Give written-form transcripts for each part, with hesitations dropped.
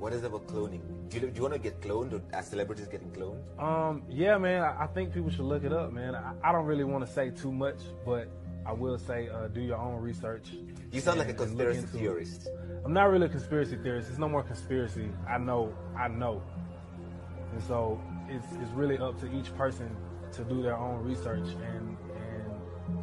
What is it about cloning? Do you want to get cloned, or are celebrities getting cloned? Yeah, man. I think people should look it up, man. I don't really want to say too much, but I will say do your own research. You sound like a conspiracy theorist. I'm not really a conspiracy theorist. It's no more conspiracy. I know. And so it's really up to each person to do their own research and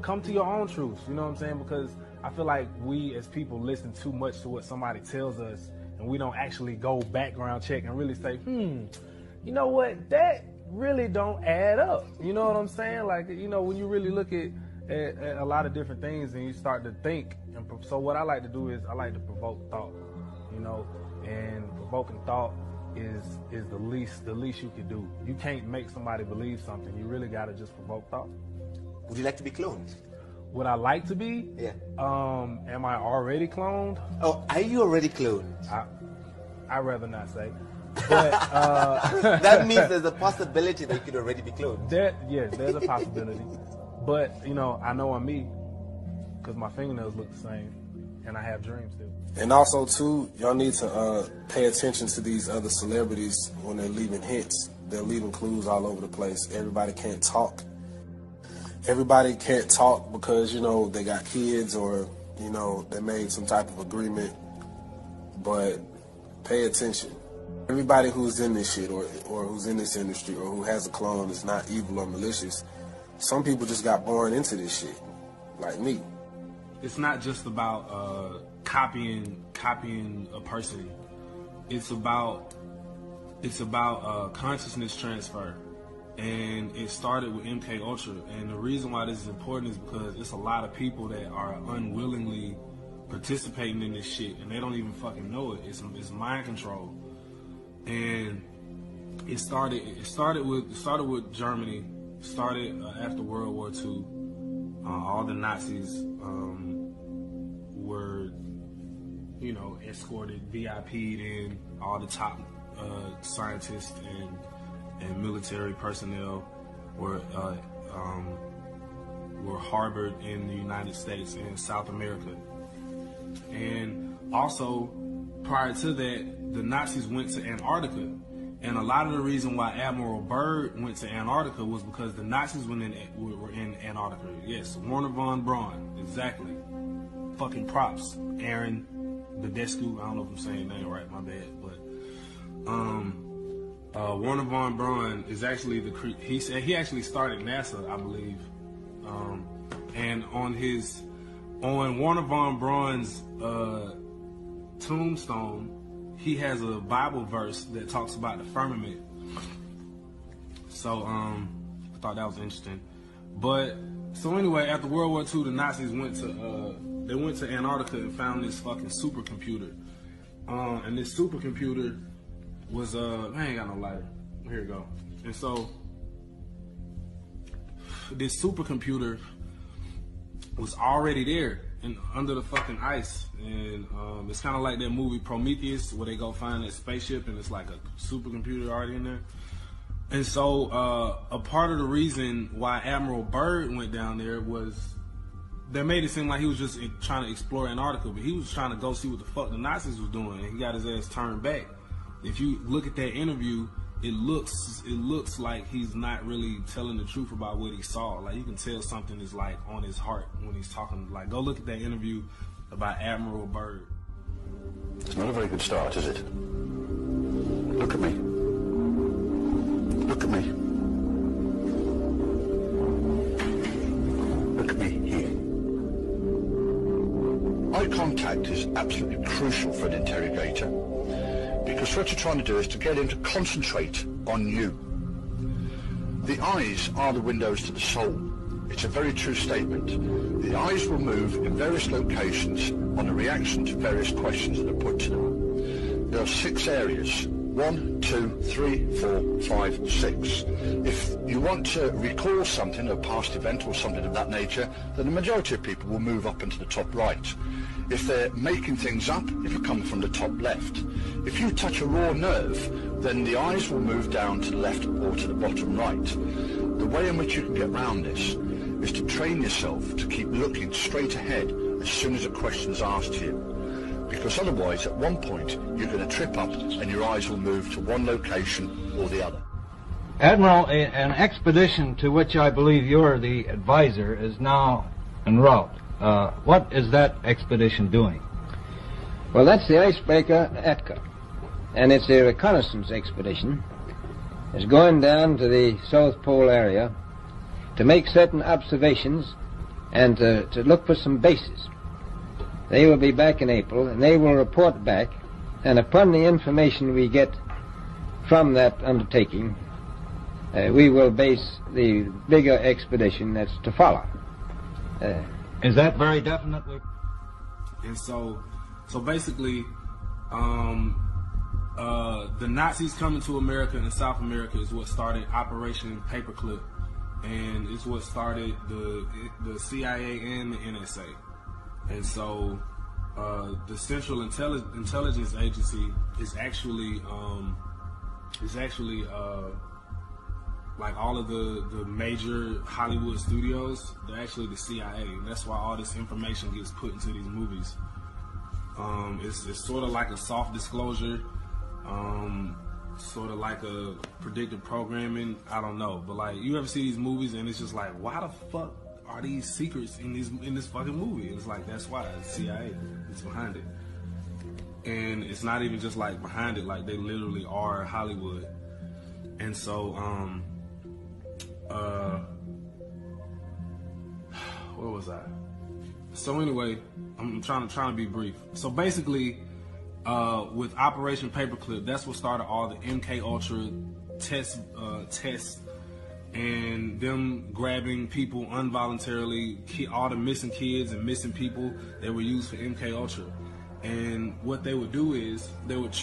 come to your own truths. You know what I'm saying? Because I feel like we as people listen too much to what somebody tells us, and we don't actually go background check and really say, you know what, that really don't add up. You know what I'm saying? Like, you know, when you really look at a lot of different things and you start to think. And so what I like to do is I like to provoke thought, you know, and provoking thought is the least you can do. You can't make somebody believe something. You really got to just provoke thought. Would you like to be cloned? Would I like to be? Yeah. Am I already cloned? Oh, are you already cloned? I'd rather not say. But that means there's a possibility that you could already be cloned. Yes, there's a possibility. But, you know, I know I'm me because my fingernails look the same and I have dreams too. And also, too, y'all need to pay attention to these other celebrities when they're leaving hints. They're leaving clues all over the place. Everybody can't talk. Everybody can't talk because, you know, they got kids or, you know, they made some type of agreement. But pay attention. Everybody who's in this shit or who's in this industry or who has a clone is not evil or malicious. Some people just got born into this shit, like me. It's not just about copying a person. It's about consciousness transfer, and it started with MK Ultra. And the reason why this is important is because it's a lot of people that are unwillingly participating in this shit, and they don't even fucking know it. It's mind control, and it started with Germany. Started after World War II. All the Nazis were, you know, escorted, VIP'd in. All the top scientists and military personnel were harbored in the United States and South America. And also, prior to that, the Nazis went to Antarctica. And a lot of the reason why Admiral Byrd went to Antarctica was because the Nazis were in Antarctica. Yes, Warner von Braun, exactly. Fucking props, Aaron Badescu. I don't know if I'm saying the name right, my bad. But Warner von Braun is actually he actually started NASA, I believe. And on Warner von Braun's tombstone, he has a Bible verse that talks about the firmament. So I thought that was interesting. But so anyway, after World War II, the Nazis went to Antarctica and found this fucking supercomputer. And this supercomputer was I ain't got no lighter. Here we go. And so this supercomputer was already there and under the fucking ice, and it's kind of like that movie Prometheus where they go find that spaceship and it's like a supercomputer already in there. And so a part of the reason why Admiral Byrd went down there was they made it seem like he was just trying to explore Antarctica, but he was trying to go see what the fuck the Nazis was doing, and he got his ass turned back. If you look at that interview, it looks like he's not really telling the truth about what he saw. Like, you can tell something is like on his heart when he's talking. Like, go look at that interview about Admiral Byrd. It's not a very good start, is it? Look at me. Look at me. Look at me here. Eye contact is absolutely crucial for an interrogator, because what you're trying to do is to get him to concentrate on you. The eyes are the windows to the soul. It's a very true statement. The eyes will move in various locations on a reaction to various questions that are put to them. There are 6 areas. 1, 2, 3, 4, 5, 6. If you want to recall something, a past event or something of that nature, then the majority of people will move up into the top right. If they're making things up, it'll come from the top left. If you touch a raw nerve, then the eyes will move down to the left or to the bottom right. The way in which you can get around this is to train yourself to keep looking straight ahead as soon as a question is asked to you. because otherwise at one point you're going to trip up and your eyes will move to one location or the other. Admiral, an expedition to which I believe you're the advisor is now en route. What is that expedition doing? Well, that's the icebreaker Atka, and it's a reconnaissance expedition. It's going down to the South Pole area to make certain observations and to look for some bases. They will be back in April, and they will report back, and upon the information we get from that undertaking, we will base the bigger expedition that's to follow. Is that very definitely? And so basically, the Nazis coming to America and South America is what started Operation Paperclip, and it's what started the CIA and the NSA. And so the Central Intelligence Agency is actually like all of the major Hollywood studios. They're actually the CIA. That's why all this information gets put into these movies. It's sort of like a soft disclosure, sort of like a predictive programming. I don't know, but like you ever see these movies and it's just like, why the fuck are these secrets in this fucking movie? It's like, that's why the CIA is behind it, and it's not even just like behind it, like they literally are Hollywood. And so where was I? So anyway, I'm trying to be brief. So basically, with Operation Paperclip, that's what started all the MK Ultra tests, and them grabbing people involuntarily, all the missing kids and missing people that were used for MK Ultra. And what they would do is they would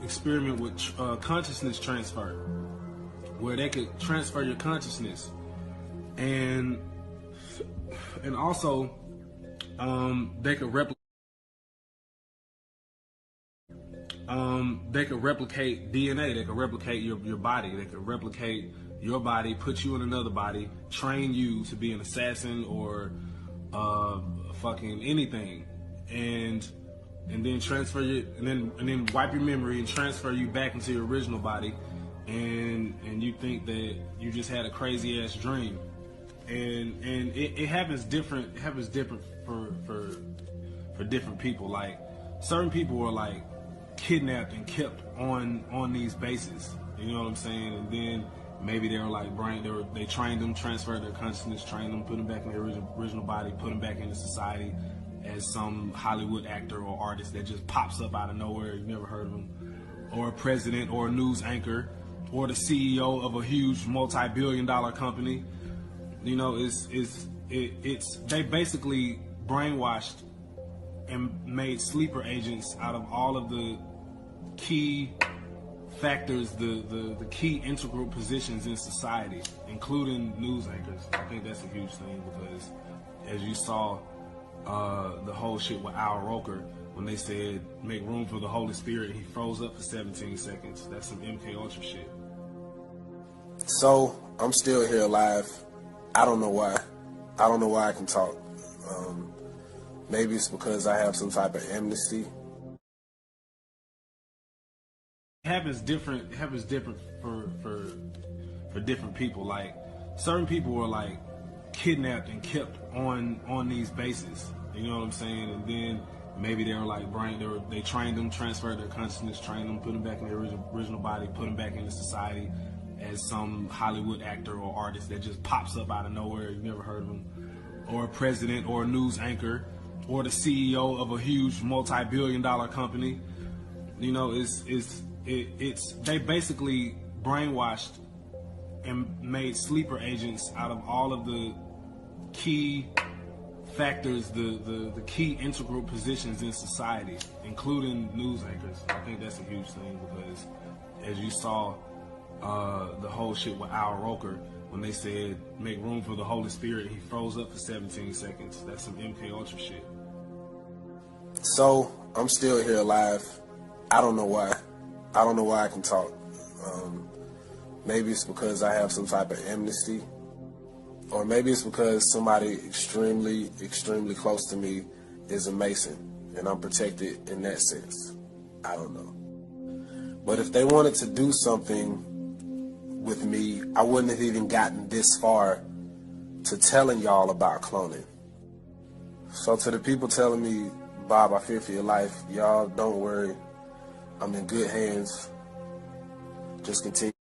experiment with consciousness transfer, where they could transfer your consciousness, and also they could replicate DNA. They could replicate your body. They could replicate your body, put you in another body, train you to be an assassin or fucking anything, and then transfer you, and then wipe your memory and transfer you back into your original body, and you think that you just had a crazy ass dream, and it happens different. It happens different for different people. Like certain people are like kidnapped and kept on these bases. You know what I'm saying? And then maybe they were like they trained them, transferred their consciousness, trained them, put them back in their original body, put them back into society as some Hollywood actor or artist that just pops up out of nowhere. You've never heard of him, or a president, or a news anchor, or the CEO of a huge multi-billion-dollar company. You know, they basically brainwashed and made sleeper agents out of all of the key factors, the key integral positions in society, including news anchors. I think that's a huge thing because, as you saw, the whole shit with Al Roker, when they said make room for the Holy Spirit, he froze up for 17 seconds. That's some MK Ultra shit. So I'm still here alive. I don't know why. I don't know why I can talk. Maybe it's because I have some type of amnesty. It happens different for different people. Like certain people are like kidnapped and kept on these bases. You know what I'm saying? And then maybe they were like they trained them, transferred their consciousness, trained them, put them back in their original body, put them back into society as some Hollywood actor or artist that just pops up out of nowhere. You've never heard of him, or a president, or a news anchor, or the CEO of a huge multi-billion-dollar company. You know, they basically brainwashed and made sleeper agents out of all of the key factors, the key integral positions in society, including news anchors. I think that's a huge thing because, as you saw, the whole shit with Al Roker, when they said make room for the Holy Spirit, he froze up for 17 seconds. That's some MK Ultra shit. So I'm still here alive. I don't know why. I don't know why I can talk. Maybe it's because I have some type of amnesty, or maybe it's because somebody extremely, extremely close to me is a Mason, and I'm protected in that sense. I don't know. But if they wanted to do something with me, I wouldn't have even gotten this far to telling y'all about cloning. So to the people telling me, Bob, I fear for your life, y'all don't worry. I'm in good hands. Just continue.